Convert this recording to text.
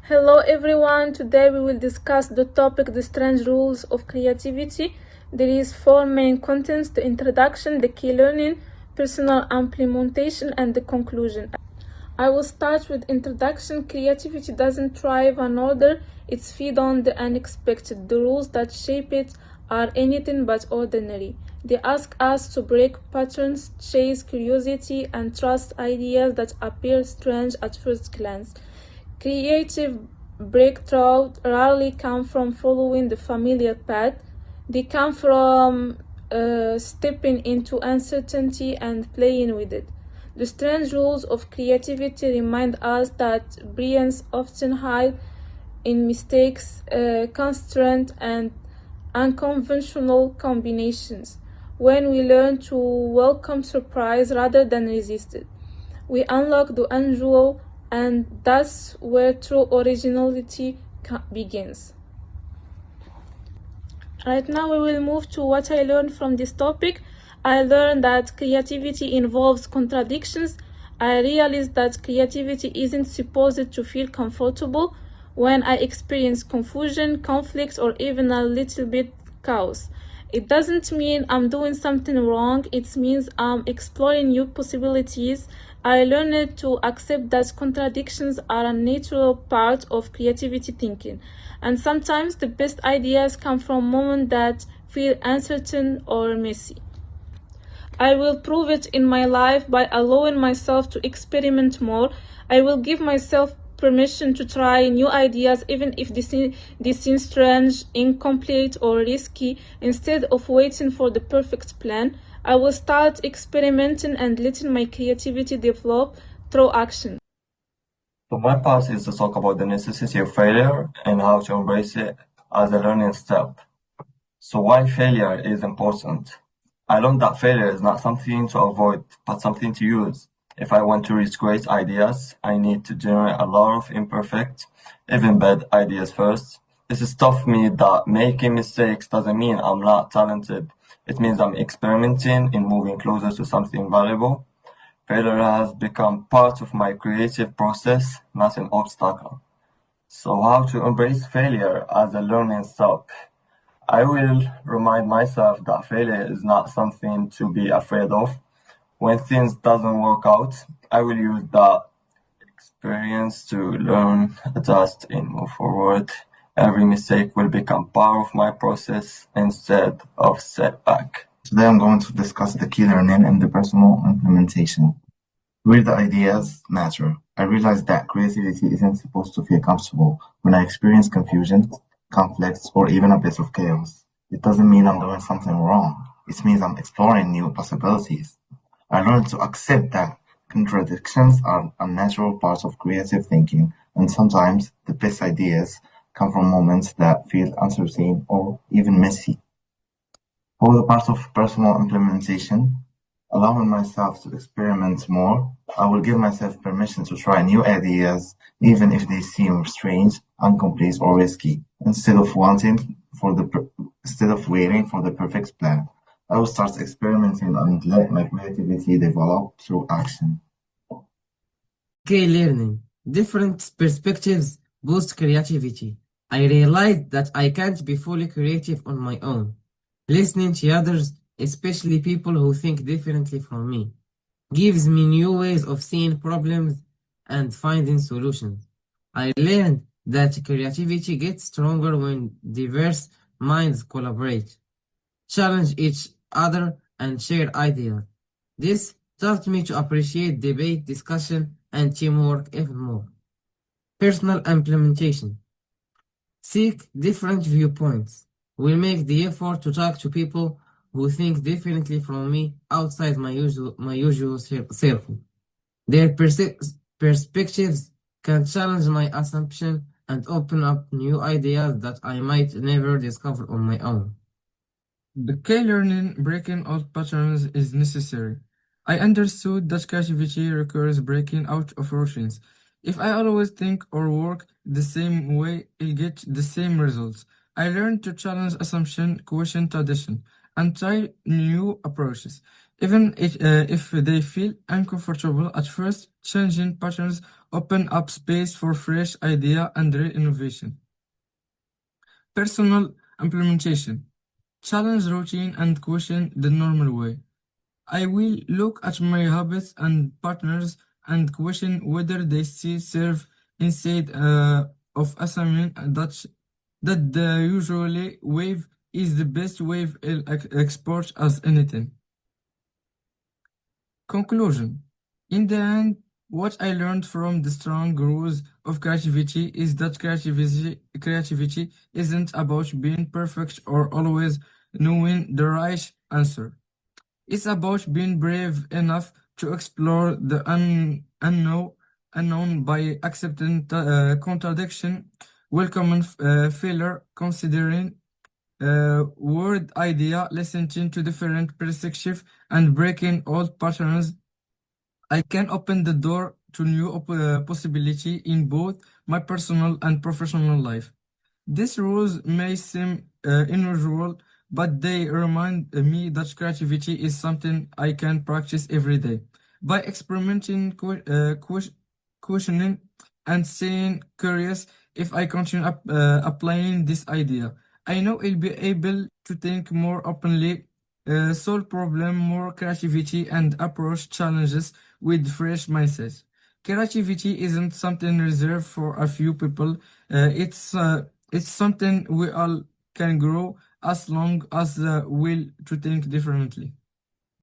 Hello everyone, today we will discuss the topic the strange rules of creativity. There is four main contents: the introduction, the key learning, personal implementation, and the conclusion. I will start with introduction. Creativity doesn't thrive on order, it's feed on the unexpected. The rules that shape it are anything but ordinary. They ask us to break patterns, chase curiosity, and trust ideas that appear strange at first glance. Creative breakthroughs rarely come from following the familiar path. They come from stepping into uncertainty and playing with it. The strange rules of creativity remind us that brilliance often hides in mistakes, constraint, and unconventional combinations. When we learn to welcome surprise rather than resist it, we unlock the unusual, and that's where true originality begins. Right now we will move to what I learned from this topic. I learned that creativity involves contradictions. I realized that creativity isn't supposed to feel comfortable. When I experience confusion, conflict, or even a little bit chaos, it doesn't mean I'm doing something wrong. It means I'm exploring new possibilities. I learned to accept that contradictions are a natural part of creativity thinking, and sometimes the best ideas come from moments that feel uncertain or messy. I will prove it in my life by allowing myself to experiment more. I will give myself permission to try new ideas even if they seem strange, incomplete, or risky. Instead of waiting for the perfect plan, I will start experimenting and letting my creativity develop through action. So my part is to talk about the necessity of failure and how to embrace it as a learning step. So why failure is important? I learned that failure is not something to avoid, but something to use. If I want to reach great ideas, I need to generate a lot of imperfect, even bad ideas first. This has taught me that making mistakes doesn't mean I'm not talented. It means I'm experimenting and moving closer to something valuable. Failure has become part of my creative process, not an obstacle. So how to embrace failure as a learning step? I will remind myself that failure is not something to be afraid of. When things doesn't work out, I will use that experience to learn, adjust, and move forward. Every mistake will become part of my process instead of setback. Today I'm going to discuss the key learning and the personal implementation. Where the ideas matter. I realized that creativity isn't supposed to feel comfortable. When I experience confusion, conflicts, or even a bit of chaos, it doesn't mean I'm doing something wrong. It means I'm exploring new possibilities. I learned to accept that contradictions are a natural part of creative thinking, and sometimes the best ideas come from moments that feel uncertain or even messy. For the part of personal implementation, allowing myself to experiment more, I will give myself permission to try new ideas, even if they seem strange, incomplete, or risky. Instead of waiting for the perfect plan, I will start experimenting and let my creativity develop through action. Key learning. Different perspectives boost creativity. I realized that I can't be fully creative on my own. Listening to others, especially people who think differently from me, gives me new ways of seeing problems and finding solutions. I learned that creativity gets stronger when diverse minds collaborate, challenge each other, and share ideas. This taught me to appreciate debate, discussion, and teamwork even more. Personal implementation. Seek different viewpoints. Will make the effort to talk to people who think differently from me outside my usual circle. Their perspectives can challenge my assumption and open up new ideas that I might never discover on my own. The key learning breaking old patterns is necessary. I understood that creativity requires breaking out of routines. If I always think or work the same way, I'll get the same results. I learned to challenge assumption, question tradition, and try new approaches. Even if they feel uncomfortable at first, changing patterns open up space for fresh idea and real innovation. Personal implementation. Challenge routine and question the normal way. I will look at my habits and partners and question whether they still serve instead of assuming that the usually wave is the best wave export as anything. Conclusion. In the end, what I learned from the strong rules of creativity is that creativity isn't about being perfect or always knowing the right answer. It's about being brave enough to explore the unknown by accepting contradiction, welcoming failure, considering word idea, listening to different perspectives, and breaking old patterns. I can open the door to new possibility in both my personal and professional life. These rules may seem unusual, but they remind me that creativity is something I can practice every day. By experimenting, questioning, and staying curious, if I continue applying this idea, I know I'll be able to think more openly, solve problems more creativity, and approach challenges with fresh mindset. Creativity isn't something reserved for a few people. It's something we all can grow as long as the will to think differently.